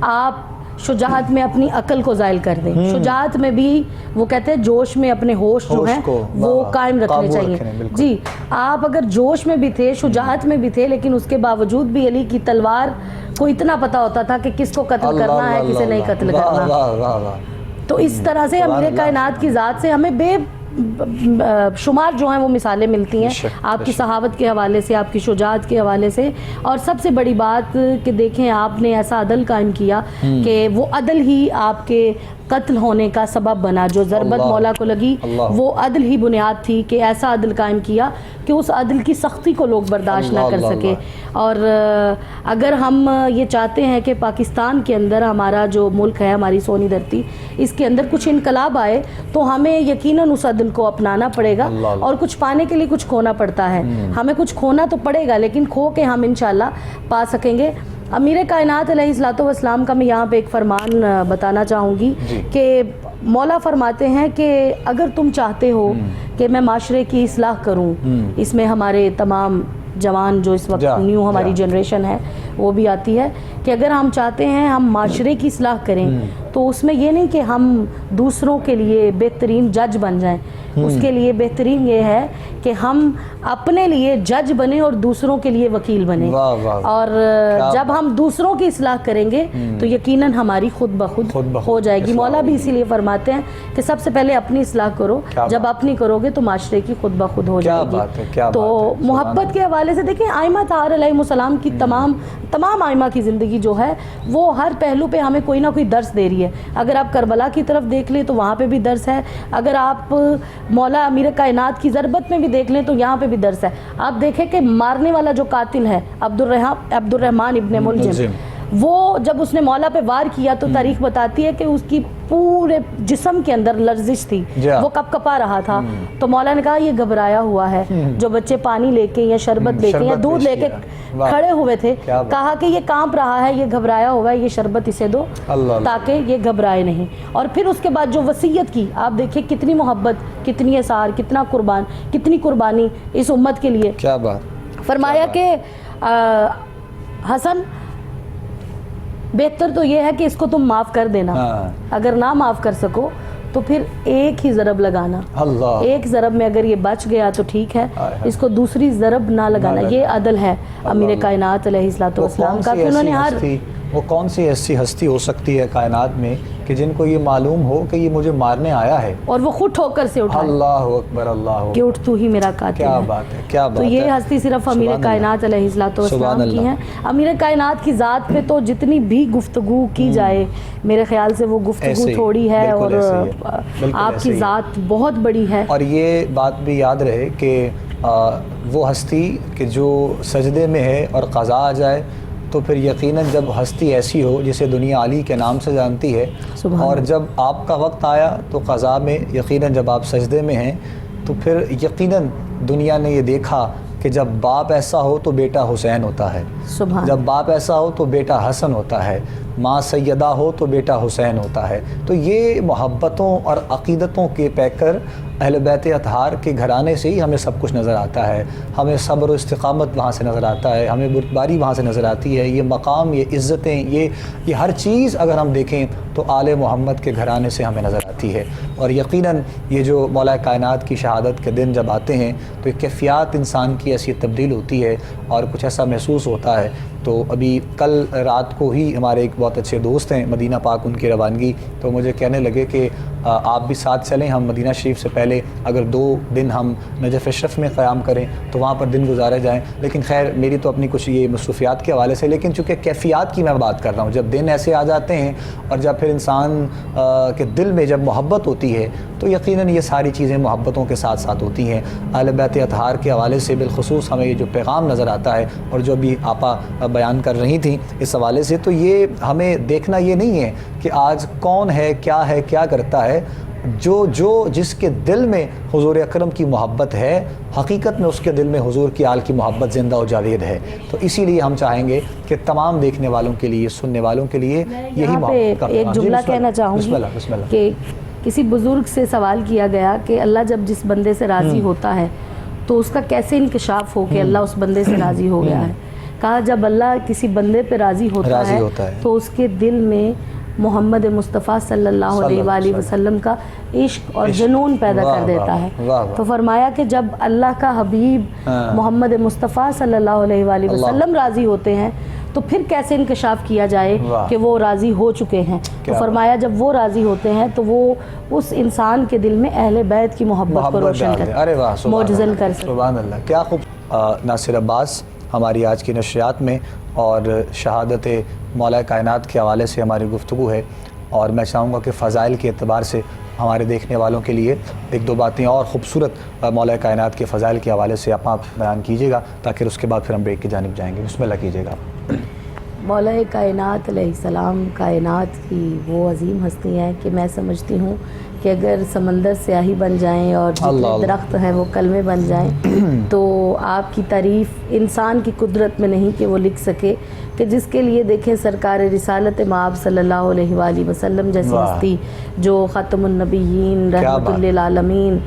آپ شجاعت میں اپنی عقل کو زائل کر دیں. شجاعت میں بھی وہ کہتے ہیں جوش میں اپنے ہوش جو ہیں وہ قائم رکھنے چاہیے. جی, آپ اگر جوش میں بھی تھے, شجاعت میں بھی تھے, لیکن اس کے باوجود بھی علی کی تلوار کو اتنا پتہ ہوتا تھا کہ کس کو قتل کرنا ہے, کسے نہیں قتل کرنا. تو اس طرح سے امیر کائنات کی ذات سے ہمیں بے شمار جو ہیں وہ مثالیں ملتی ہیں, آپ کی صحابت کے حوالے سے, آپ کی شجاعت کے حوالے سے. اور سب سے بڑی بات کہ دیکھیں, آپ نے ایسا عدل قائم کیا کہ وہ عدل ہی آپ کے قتل ہونے کا سبب بنا. جو ضربت مولا کو لگی وہ عدل ہی بنیاد تھی کہ ایسا عدل قائم کیا کہ اس عدل کی سختی کو لوگ برداشت نہ کر سکے. اور اگر ہم یہ چاہتے ہیں کہ پاکستان کے اندر, ہمارا جو ملک ہے, ہماری سونی دھرتی, اس کے اندر کچھ انقلاب آئے تو ہمیں یقیناً اس عدل کو اپنانا پڑے گا. اور کچھ پانے کے لیے کچھ کھونا پڑتا ہے, ہمیں کچھ کھونا تو پڑے گا, لیکن کھو کے ہم انشاءاللہ پا سکیں گے. امیر کائنات علیہ الصلوۃ والسلام کا میں یہاں پہ ایک فرمان بتانا چاہوں گی کہ مولا فرماتے ہیں کہ اگر تم چاہتے ہو کہ میں معاشرے کی اصلاح کروں, اس میں ہمارے تمام جوان جو اس وقت نیو ہماری جنریشن ہے وہ بھی آتی ہے, کہ اگر ہم چاہتے ہیں ہم معاشرے کی اصلاح کریں تو اس میں یہ نہیں کہ ہم دوسروں کے لیے بہترین جج بن جائیں, اس کے لیے بہترین یہ ہے کہ ہم اپنے لیے جج بنیں اور دوسروں کے لیے وکیل بنیں. اور جب ہم دوسروں کی اصلاح کریں گے تو یقیناً ہماری خود بخود ہو جائے گی. مولا بھی اسی لیے فرماتے ہیں کہ سب سے پہلے اپنی اصلاح کرو, جب اپنی کرو گے تو معاشرے کی خود بخود ہو جائے گی. تو محبت کے حوالے سے دیکھیں, ائمہ طاہر علیہ السلام کی تمام ائمہ کی زندگی جو ہے وہ ہر پہلو پہ ہمیں کوئی نہ کوئی درس دے رہی ہے. اگر آپ کربلا کی طرف دیکھ لیں تو وہاں پہ بھی درس ہے, اگر آپ مولا امیر کائنات کی ضربت میں بھی دیکھ لیں تو یہاں پہ بھی درس ہے. آپ دیکھیں کہ مارنے والا جو قاتل ہے عبد الرحمن ابن ملجم, وہ جب اس نے مولا پہ وار کیا تو تاریخ بتاتی ہے کہ اس کی پورے جسم کے اندر لرزش تھی, وہ کپ کپا رہا تھا. تو مولا نے کہا یہ گھبرایا ہوا ہے. جو بچے پانی لے کے یا شربت لے کے یا دودھ لے کے کھڑے ہوئے تھے, کہا کہ یہ کانپ رہا ہے, یہ گھبرایا ہوا ہے, یہ شربت اسے دو تاکہ یہ گھبرائے نہیں. اور پھر اس کے بعد جو وصیت کی, آپ دیکھیں کتنی محبت, کتنی اثار, کتنی قربانی اس امت کے لیے. کیا بات فرمایا کہ حسن, بہتر تو یہ ہے کہ اس کو تم معاف کر دینا, اگر نہ معاف کر سکو تو پھر ایک ہی ضرب لگانا. ایک ضرب میں اگر یہ بچ گیا تو ٹھیک ہے, اس کو دوسری ضرب نہ لگانا. یہ عدل ہے امیر کائنات علیہ الصلوۃ والسلام کا کہ انہوں نے وہ کون سی ایسی ہستی ہو سکتی ہے کائنات میں کہ جن کو یہ معلوم ہو کہ یہ مجھے مارنے آیا ہے اور وہ خود ٹھوکر سے اٹھائے، اللہ اکبر، اللہ اکبر، کہ اٹھ تو ہی میرا قاتل کیا ہے۔ بات ہے، کیا بات تو ہے۔ یہ ہستی صرف امیر سبحان کائنات علیہ الصلوۃ والسلام سبحان کی اللہ۔ ہیں۔ امیر کائنات کی ذات پہ تو جتنی بھی گفتگو کی جائے میرے خیال سے وہ ایسے گفتگو ہی، تھوڑی ہے، بالکل اور ایسے ہی ہے، بالکل آپ ایسے کی ہی ہے۔ ذات بہت بڑی ہے۔ اور یہ بات بھی یاد رہے کہ وہ ہستی کہ جو سجدے میں ہے اور قضا آ جائے تو پھر یقیناً جب ہستی ایسی ہو جسے دنیا علی کے نام سے جانتی ہے، سبحان اور اللہ۔ جب آپ کا وقت آیا تو قضا میں یقیناً جب آپ سجدے میں ہیں تو پھر یقیناً دنیا نے یہ دیکھا کہ جب باپ ایسا ہو تو بیٹا حسین ہوتا ہے، سبحان جب باپ ایسا ہو تو بیٹا حسن ہوتا ہے، ماں سیدہ ہو تو بیٹا حسین ہوتا ہے۔ تو یہ محبتوں اور عقیدتوں کے پیکر اہل بیت اطہار کے گھرانے سے ہی ہمیں سب کچھ نظر آتا ہے، ہمیں صبر و استقامت وہاں سے نظر آتا ہے، ہمیں بردباری وہاں سے نظر آتی ہے، یہ مقام، یہ عزتیں، یہ ہر چیز اگر ہم دیکھیں تو آل محمد کے گھرانے سے ہمیں نظر آتی ہے۔ اور یقیناً یہ جو مولا کائنات کی شہادت کے دن جب آتے ہیں تو ایک کیفیات انسان کی ایسی تبدیل ہوتی ہے اور کچھ ایسا محسوس ہوتا ہے۔ تو ابھی کل رات کو ہی ہمارے ایک بہت اچھے دوست ہیں مدینہ پاک، ان کی روانگی، تو مجھے کہنے لگے کہ آپ بھی ساتھ چلیں، ہم مدینہ شریف سے پہلے اگر 2 دن ہم نجف اشرف میں قیام کریں تو وہاں پر دن گزارے جائیں۔ لیکن خیر میری تو اپنی کچھ یہ مصروفیات کے حوالے سے، لیکن چونکہ کیفیات کی میں بات کر رہا ہوں، جب دن ایسے آ جاتے ہیں اور جب پھر انسان کے دل میں جب محبت ہوتی ہے تو یقیناً یہ ساری چیزیں محبتوں کے ساتھ ساتھ ہوتی ہیں۔ اہل بیت اطہار کے حوالے سے بالخصوص ہمیں یہ جو پیغام نظر آتا ہے اور جو بھی آپا بیان کر رہی تھیں اس حوالے سے، تو یہ ہمیں دیکھنا یہ نہیں ہے کہ آج کون ہے، کیا کرتا ہے، جو جس کے دل میں حضور اکرم کی محبت ہے، حقیقت میں اس کے دل میں حضور کی آل کی محبت زندہ و جاوید ہے۔ تو اسی لیے ہم چاہیں گے کہ تمام دیکھنے والوں کے لیے، سننے والوں کے لیے یہی یہاں پہ محبت کا ایک پیغام۔ جملہ بسم اللہ، کہنا چاہوں بسم گی اللہ، بسم اللہ۔ کہ کسی بزرگ سے سوال کیا گیا کہ اللہ جب جس بندے سے راضی ہوتا ہے تو اس کا کیسے انکشاف ہو کہ اللہ اس بندے سے راضی ہو گیا ہے؟ کہا جب اللہ کسی بندے پہ راضی ہوتا ہے تو اس کے دل میں محمد مصطفیٰ صلی اللہ علیہ وآلہ وسلم کا عشق اور جنون پیدا کر دیتا ہے۔ تو فرمایا کہ جب اللہ کا حبیب محمد مصطفیٰ صلی اللہ علیہ وآلہ وسلم راضی ہوتے ہیں تو پھر کیسے انکشاف کیا جائے کہ وہ راضی ہو چکے ہیں؟ تو فرمایا جب وہ راضی ہوتے ہیں تو وہ اس انسان کے دل میں اہل بیت کی محبت کو روشن کرتے، معجزن کر سکتے۔ سبحان اللہ، کیا خوب۔ ناصر عباس ہماری آج کی نشریات میں اور شہادت مولا کائنات کے حوالے سے ہماری گفتگو ہے، اور میں چاہوں گا کہ فضائل کے اعتبار سے ہمارے دیکھنے والوں کے لیے 1-2 باتیں اور خوبصورت مولا کائنات کے فضائل کے حوالے سے آپ بیان کیجیے گا، تاکہ اس کے بعد پھر ہم بریک کی جانب جائیں گے۔ بسم اللہ کیجیے گا۔ مولا کائنات علیہ السلام کائنات کی وہ عظیم ہستی ہیں کہ میں سمجھتی ہوں کہ اگر سمندر سیاہی بن جائیں اور جتنے درخت ہیں وہ کلمے بن جائیں تو آپ کی تعریف انسان کی قدرت میں نہیں کہ وہ لکھ سکے، کہ جس کے لیے دیکھیں سرکار رسالت مآب صلی اللہ علیہ وآلہ وسلم جیسی ہستی جو ختم النبیین رحمت للعالمین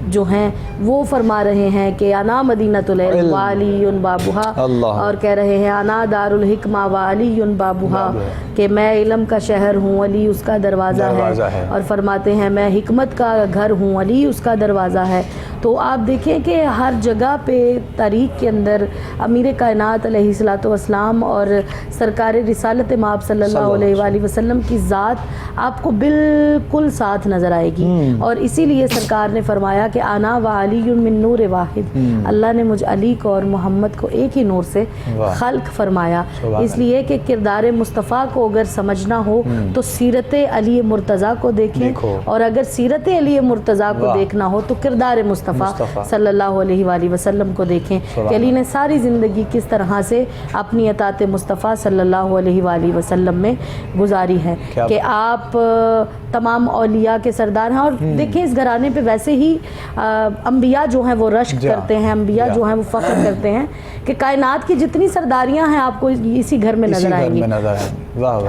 جو ہیں وہ فرما رہے ہیں کہ انا مدینۃ العلم وعلی بابھا، اور کہہ رہے ہیں انا دار الحکمہ وعلی بابھا، کہ میں علم کا شہر ہوں، علی اس کا دروازہ ہے، اور فرماتے ہیں میں حکمت کا گھر ہوں، علی اس کا دروازہ ہے۔ تو آپ دیکھیں کہ ہر جگہ پہ تاریخ کے اندر امیر کائنات علیہ الصلوۃ والسلام اور سرکار رسالت مآب صلی اللہ علیہ وآلہ وسلم کی ذات آپ کو بالکل ساتھ نظر آئے گی، اور اسی لیے سرکار نے فرمایا کہ انا وعلی من نور واحد، اللہ نے مجھ علی کو اور محمد کو ایک ہی نور سے خلق فرمایا۔ اس لیے کہ کردار مصطفیٰ کو اگر سمجھنا ہو تو سیرت علی مرتضیٰ کو دیکھیں، اور اگر سیرت علی مرتضیٰ کو دیکھنا ہو تو کردار مصطفیٰ صلی اللہ علیہ وآلہ وسلم کو دیکھیں کہ علی نے ساری زندگی کس طرح سے اپنی اطاعت مصطفیٰ صلی اللہ علیہ وآلہ وسلم میں گزاری ہے، کہ آپ تمام اولیاء کے سردار ہیں۔ اور دیکھیں اس گھرانے پہ ویسے ہی انبیاء جو ہیں وہ رشک کرتے ہیں، انبیاء جو ہیں وہ فخر کرتے ہیں کہ کائنات کی جتنی سرداریاں ہیں آپ کو اسی گھر میں نظر آئیں گی۔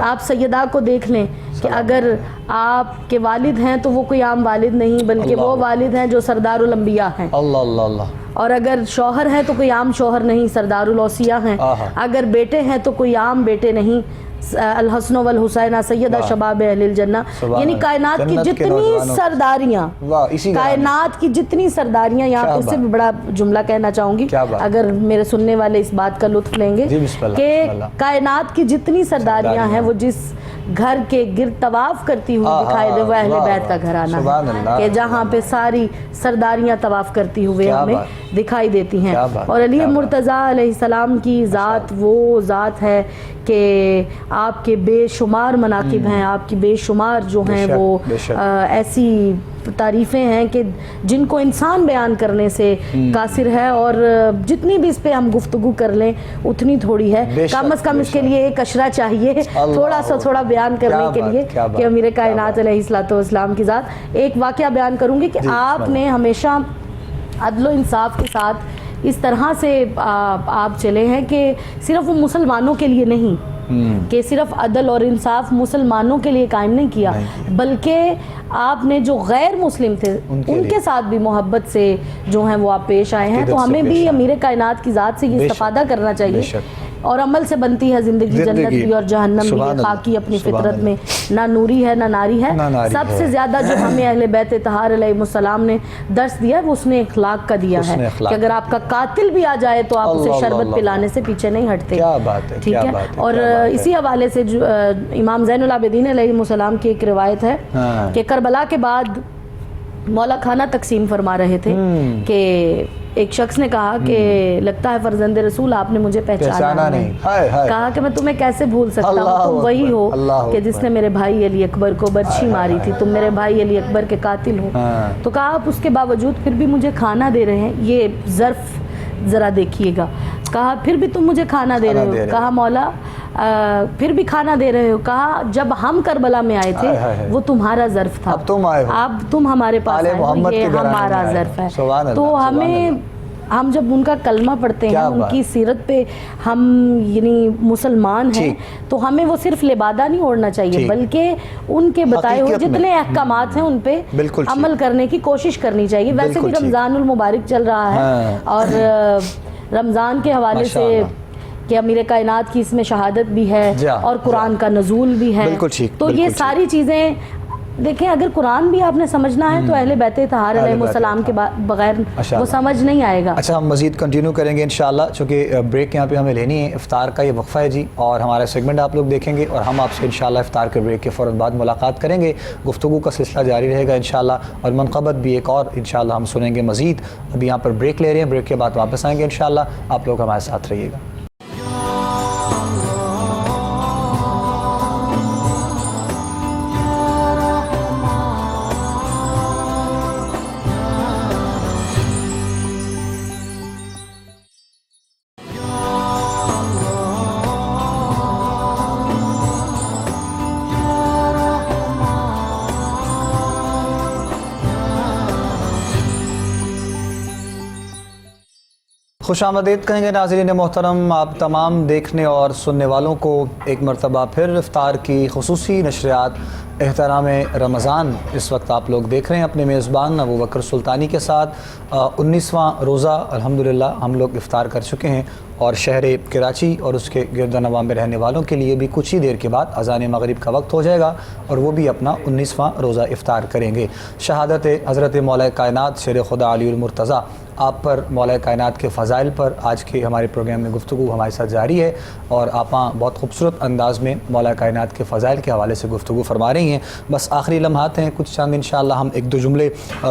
آپ سیدہ کو دیکھ لیں کہ اگر آپ کے والد ہیں تو وہ کوئی عام والد نہیں، بلکہ وہ والد ہیں جو سردار الانبیاء ہیں۔ اور اگر شوہر ہیں تو کوئی عام شوہر نہیں، سردار الاوصیاء ہیں۔ اگر بیٹے ہیں تو کوئی عام بیٹے نہیں، الحسن والحسین سیدہ شباب اہل الجنہ، یعنی کائنات کی جتنی سرداریاں، کائنات کی جتنی سرداریاں، یہاں پہ صرف بڑا جملہ کہنا چاہوں گی اگر میرے سننے والے اس بات کا لطف لیں گے کہ کائنات کی جتنی سرداریاں ہیں وہ جس گھر کے گرد طواف کرتی ہوئی دکھائی دے وہ اہل بیت کا گھرانہ ہے، کہ جہاں پہ ساری سرداریاں طواف کرتی ہوئے ہمیں دکھائی دیتی ہیں۔ اور علی مرتضیٰ علیہ السلام کی ذات وہ ذات ہے کہ آپ کے بے شمار مناقب ہیں، آپ کی بے شمار جو ہیں وہ ایسی تعریفیں ہیں کہ جن کو انسان بیان کرنے سے قاصر ہے، اور جتنی بھی اس پہ ہم گفتگو کر لیں اتنی تھوڑی ہے۔ کم از کم اس کے لیے ایک اشرہ چاہیے تھوڑا بیان کرنے کے لیے کہ امیر کائنات علیہ السلام کی ذات۔ ایک واقعہ بیان کروں گی کہ آپ نے ہمیشہ عدل و انصاف کے ساتھ اس طرح سے آپ چلے ہیں کہ صرف وہ مسلمانوں کے لیے نہیں، کہ صرف عدل اور انصاف مسلمانوں کے لیے قائم نہیں کیا، بلکہ آپ نے جو غیر مسلم تھے ان کے ساتھ بھی محبت سے جو ہیں وہ آپ پیش آئے ہیں۔ تو ہمیں بھی امیر کائنات کی ذات سے یہ استفادہ کرنا چاہیے، اور عمل سے بنتی ہے زندگی، جنت بھی اور جہنم بھی، خاکی اپنی فطرت میں نہ نوری ہے نہ ناری ہے۔ سب سے زیادہ جو ہمیں اہل بیت طہار علیہ السلام نے درس دیا ہے وہ اس نے اخلاق کا دیا ہے، کہ اگر آپ کا قاتل بھی آ جائے تو آپ اسے شربت پلانے سے پیچھے نہیں ہٹتے، ٹھیک ہے۔ اور اسی حوالے سے امام زین العابدین علیہ السلام کی ایک روایت ہے کہ کربلا کے بعد مولا کھانا تقسیم فرما رہے تھے کہ ایک شخص نے کہا کہ لگتا ہے فرزند رسول آپ نے مجھے پہچانا نہیں۔ کہا کہ میں تمہیں کیسے بھول سکتا ہوں، تم وہی ہو کہ جس نے میرے بھائی علی اکبر کو برچھی ماری تھی، تم میرے بھائی علی اکبر کے قاتل ہو۔ تو کہا آپ اس کے باوجود پھر بھی مجھے کھانا دے رہے ہیں، یہ ظرف ذرا دیکھیے گا۔ کہا پھر بھی تم مجھے کھانا دے رہے ہو؟ کہا مولا پھر بھی کھانا دے رہے ہو؟ کہا جب ہم کربلا میں آئے تھے وہ تمہارا ظرف تھا، اب تم ہمارے پاس آئے ہو، یہ ہمارا ظرف ہے۔ تو ہم جب ان کا کلمہ پڑھتے ہیں، ان کی سیرت پہ ہم یعنی مسلمان ہیں، تو ہمیں وہ صرف لبادہ نہیں اوڑھنا چاہیے، بلکہ ان کے بتائے ہوئے جتنے احکامات ہیں ان پہ عمل کرنے کی کوشش کرنی چاہیے۔ ویسے بھی رمضان المبارک چل رہا ہے، اور رمضان کے حوالے سے کہ امیر کائنات کی اس میں شہادت بھی ہے اور قرآن کا نزول بھی ہے، تو یہ ساری چیزیں دیکھیں، اگر قرآن بھی آپ نے سمجھنا ہے تو اہل بیت طہار علیہ السلام کے بغیر وہ سمجھ نہیں آئے گا۔ اچھا، ہم مزید کنٹینیو کریں گے انشاءاللہ، چونکہ بریک یہاں پہ ہمیں لینی ہے، افطار کا یہ وقفہ ہے جی، اور ہمارا سیگمنٹ آپ لوگ دیکھیں گے، اور ہم آپ سے انشاءاللہ افطار کے بریک کے فوراً بعد ملاقات کریں گے۔ گفتگو کا سلسلہ جاری رہے گا انشاءاللہ، اور منقبت بھی ایک اور انشاءاللہ ہم سنیں گے مزید۔ ابھی یہاں پر بریک لے رہے ہیں، بریک کے بعد واپس آئیں گے انشاءاللہ، آپ لوگ ہمارے ساتھ رہیے گا۔ خوش آمدید کہیں گے ناظرین محترم آپ تمام دیکھنے اور سننے والوں کو ایک مرتبہ پھر افطار کی خصوصی نشریات احترام رمضان۔ اس وقت آپ لوگ دیکھ رہے ہیں اپنے میزبان ابوبکر سلطانی کے ساتھ 19واں روزہ الحمدللہ ہم لوگ افطار کر چکے ہیں، اور شہر کراچی اور اس کے گرد و نواح میں رہنے والوں کے لیے بھی کچھ ہی دیر کے بعد اذان مغرب کا وقت ہو جائے گا، اور وہ بھی اپنا 19واں روزہ افطار کریں گے۔ شہادت حضرت مولا کائنات شیر خدا علی المرتضیٰ آپ پر، مولا کائنات کے فضائل پر آج کے ہمارے پروگرام میں گفتگو ہمارے ساتھ جاری ہے، اور آپاں بہت خوبصورت انداز میں مولا کائنات کے فضائل کے حوالے سے گفتگو فرما رہی ہیں۔ بس آخری لمحات ہیں، کچھ چند انشاءاللہ ہم ایک دو جملے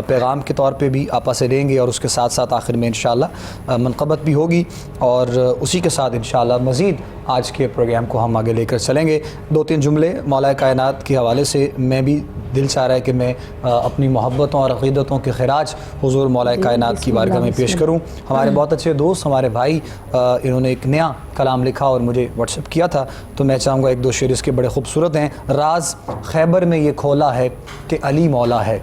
پیغام کے طور پہ بھی آپا سے لیں گے، اور اس کے ساتھ ساتھ آخر میں انشاءاللہ منقبت بھی ہوگی، اور اسی کے ساتھ انشاءاللہ مزید آج کے پروگرام کو ہم آگے لے کر چلیں گے۔ دو تین جملے مولا کائنات کے حوالے سے میں بھی دل چاہ رہا ہے کہ میں اپنی محبتوں اور عقیدتوں کے خراج حضور مولا کائنات کی بارگاہ میں پیش کروں۔ ہمارے بہت اچھے دوست، ہمارے بھائی، انہوں نے ایک نیا کلام لکھا اور مجھے واٹس ایپ کیا تھا، تو میں چاہوں گا ایک دو شعر اس کے بڑے خوبصورت ہیں۔ راز خیبر میں یہ کھولا ہے کہ علی مولا ہے،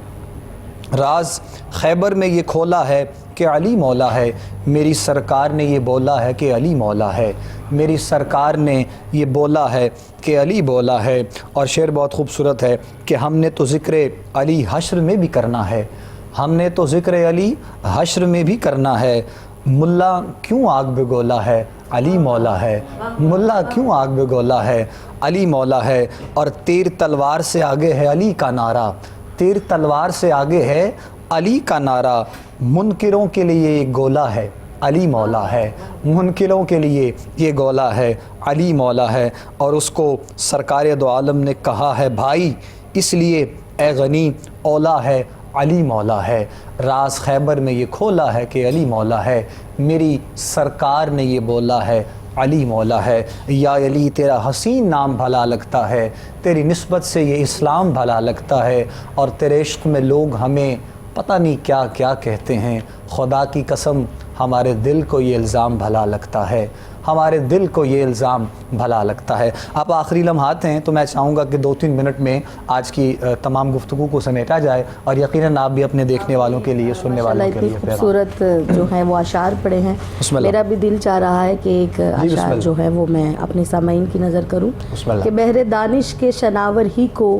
راز خیبر میں یہ کھولا ہے کہ علی مولا ہے، میری سرکار نے یہ بولا ہے کہ علی مولا ہے، میری سرکار نے یہ بولا ہے کہ علی بولا ہے۔ اور شعر بہت خوبصورت ہے کہ ہم نے تو ذکر علی حشر میں بھی کرنا ہے، ہم نے تو ذکر علی حشر میں بھی کرنا ہے، ملا کیوں آگ بگولا ہے، علی مولا ہے، ملا کیوں آگ میں گولا ہے، علی مولا ہے، اور تیر تلوار سے آگے ہے علی کا نعرہ، تیر تلوار سے آگے ہے علی کا نعرہ، منکروں کے لیے ایک گولا ہے، علی مولا ہے، منکروں کے لیے یہ گولا ہے، علی مولا ہے۔ اور اس کو سرکار دو عالم نے کہا ہے بھائی، اس لیے اے غنی اولا ہے، علی مولا ہے۔ راز خیبر میں یہ کھولا ہے کہ علی مولا ہے، میری سرکار نے یہ بولا ہے، علی مولا ہے۔ یا علی تیرا حسین نام بھلا لگتا ہے، تیری نسبت سے یہ اسلام بھلا لگتا ہے، اور تیرے عشق میں لوگ ہمیں پتہ نہیں کیا کیا کہتے ہیں، خدا کی قسم ہمارے دل کو یہ الزام بھلا لگتا ہے، ہمارے دل کو یہ الزام بھلا لگتا ہے۔ آپ آخری لمحات ہیں تو میں چاہوں گا کہ 2-3 منٹ میں آج کی تمام گفتگو کو سمیٹا جائے، اور یقیناً آپ بھی اپنے دیکھنے والوں کے لیے، سننے والوں کے لیے خوبصورت جو ہیں وہ اشعار پڑھے ہیں، میرا بھی دل چاہ رہا ہے کہ ایک اشعار جو ہے وہ میں اپنے سامعین کی نظر کروں کہ بحر دانش کے شناور ہی کو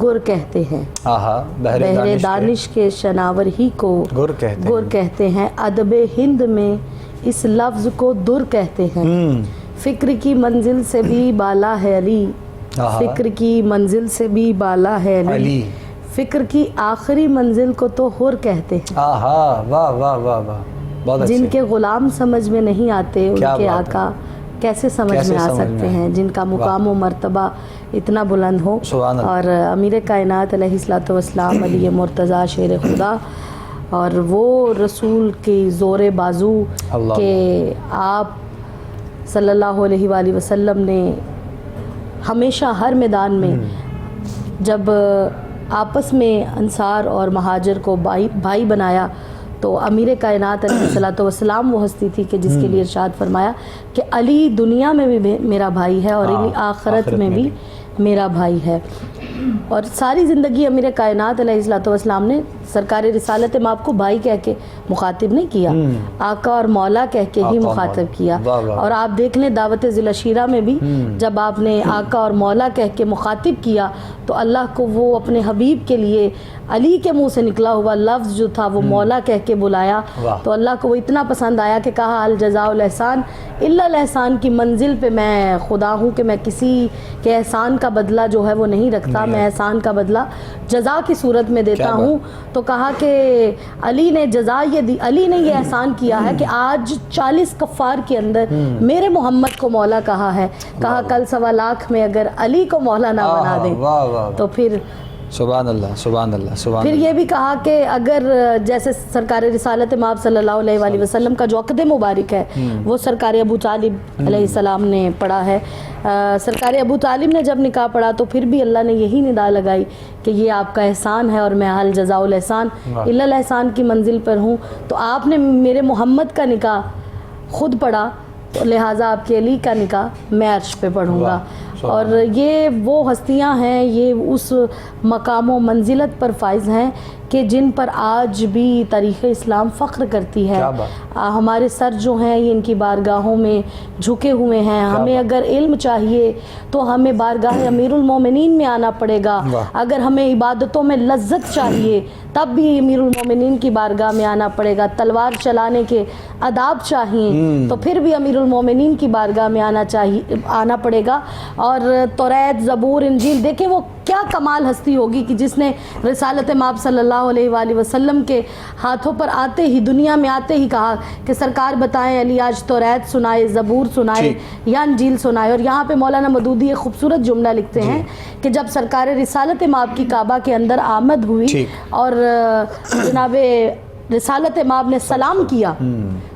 گر کہتے ہیں، بحر دانش کے شناور ہی کو گر کہتے ہیں، ادب ہند میں اس لفظ کو در کہتے ہیں، فکر کی منزل سے بھی بالا ہے علی، فکر کی منزل سے بھی بالا ہے علی، فکر کی آخری منزل کو تو حر کہتے ہیں۔ واہ واہ واہ واہ، جن کے غلام سمجھ میں نہیں آتے ان کے آقا کیسے سمجھ میں آ سکتے ہیں، جن کا مقام و مرتبہ اتنا بلند ہو۔ اور امیر کائنات علیہ الصلوۃ والسلام علی مرتضیٰ شیر خدا، اور وہ رسول کی زور بازو کہ آپ صلی اللہ علیہ وآلہ وسلم نے ہمیشہ ہر میدان میں جب آپس میں انصار اور مہاجر کو بھائی بنایا، تو امیر کائنات علیہ الصلوۃ والسلام وہ ہستی تھی کہ جس کے لیے ارشاد فرمایا کہ علی دنیا میں بھی میرا بھائی ہے، اور علی آخرت میں بھی میرا بھائی ہے۔ اور ساری زندگی امیر کائنات علیہ الصلوۃ والسلام نے سرکار رسالت مآب کو بھائی کہہ کے مخاطب نہیں کیا، آقا اور مولا کہہ کے ہی مخاطب کیا۔ اور آپ دیکھ لیں دعوت ذی العشیرہ میں بھی جب آپ نے آقا اور مولا کہہ کے مخاطب کیا تو اللہ کو وہ اپنے حبیب کے لیے علی کے منہ سے نکلا ہوا لفظ جو تھا وہ مولا کہہ کے بلایا، تو اللہ کو وہ اتنا پسند آیا کہ کہا الجزاء الاحسان الا الاحسان، کی منزل پہ میں خدا ہوں کہ میں کسی کے احسان کا بدلہ جو ہے وہ نہیں رکھتا، میں احسان کا بدلہ جزا کی صورت میں دیتا ہوں۔ تو کہا کہ علی نے جزا یہ دی، علی نے یہ احسان کیا ہے کہ آج 40 کفار کے اندر میرے محمد کو مولا کہا ہے، کہا کل 1.25 لاکھ میں اگر علی کو مولا نہ بنا دیں تو پھر سبحان اللہ سبحان اللہ سبحان پھر یہ بھی کہا کہ اگر جیسے سرکار رسالت مآب صلی اللہ علیہ وآلہ وسلم کا جو عقد مبارک ہے وہ سرکار ابو طالب علیہ السلام نے پڑھا ہے، سرکار ابو طالب نے جب نکاح پڑھا تو پھر بھی اللہ نے یہی ندا لگائی کہ یہ آپ کا احسان ہے اور میں حل جزاء الاحسان الا الاحسان کی منزل پر ہوں۔ تو آپ نے میرے محمد کا نکاح خود پڑھا، تو لہٰذا آپ کے علی کا نکاح میں عرش پہ پڑھوں گا۔ اور یہ وہ ہستیاں ہیں، یہ اس مقام و منزلت پر فائز ہیں کہ جن پر آج بھی تاریخ اسلام فخر کرتی ہے۔ ہمارے سر جو ہیں یہ ان کی بارگاہوں میں جھکے ہوئے ہیں، ہمیں اگر علم چاہیے تو ہمیں بارگاہ امیر المومنین میں آنا پڑے گا، اگر ہمیں عبادتوں میں لذت چاہیے تب بھی امیر المومنین کی بارگاہ میں آنا پڑے گا، تلوار چلانے کے آداب چاہیے تو پھر بھی امیر المومنین کی بارگاہ میں آنا پڑے گا۔ اور توریت، زبور، انجیل، دیکھیں وہ کیا کمال ہستی ہوگی کہ جس نے رسالت مآب صلی اللہ علیہ وآلہ وسلم کے ہاتھوں پر آتے ہی، دنیا میں آتے ہی کہا کہ سرکار بتائیں علی آج توریت سنائے، زبور سنائے یا انجیل سنائے۔ اور یہاں پہ مولانا مودودی ایک خوبصورت جملہ لکھتے ہیں کہ جب سرکار رسالت مآب کی کعبہ کے اندر آمد ہوئی اور جناب رسالت مآب نے سلام کیا،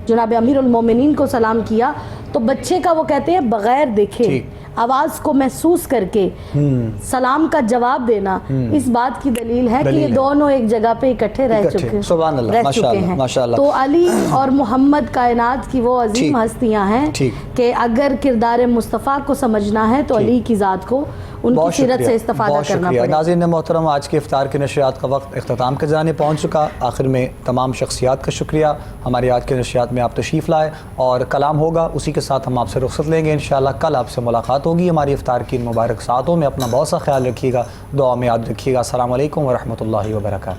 جناب امیر المومنین کو سلام کیا، تو بچے کا وہ کہتے ہیں بغیر دیکھے آواز کو محسوس کر کے سلام کا جواب دینا اس بات کی دلیل ہے کہ یہ دونوں ایک جگہ پہ اکٹھے رہ چکے ہیں۔ تو علی اور محمد کائنات کی وہ عظیم ہستیاں ہیں کہ اگر کردار مصطفیٰ کو سمجھنا ہے تو علی کی ذات کو ان کی سیرت سے استفادہ کرنا پڑے۔ ناظرین محترم، آج کے افطار کی نشریات کا وقت اختتام کے جانے پہنچ چکا۔ آخر میں تمام شخصیات کا شکریہ، ہماری آج کے نشریات میں آپ تشریف لائے، اور کلام ہوگا اسی کے ساتھ ہم آپ سے رخصت لیں گے انشاءاللہ۔ کل آپ سے ملاقات ہوگی ہماری افطار کی مبارک ساعتوں میں۔ اپنا بہت سا خیال رکھیے گا، دعا میں یاد رکھیے گا۔ السلام علیکم ورحمۃ اللہ وبرکاتہ۔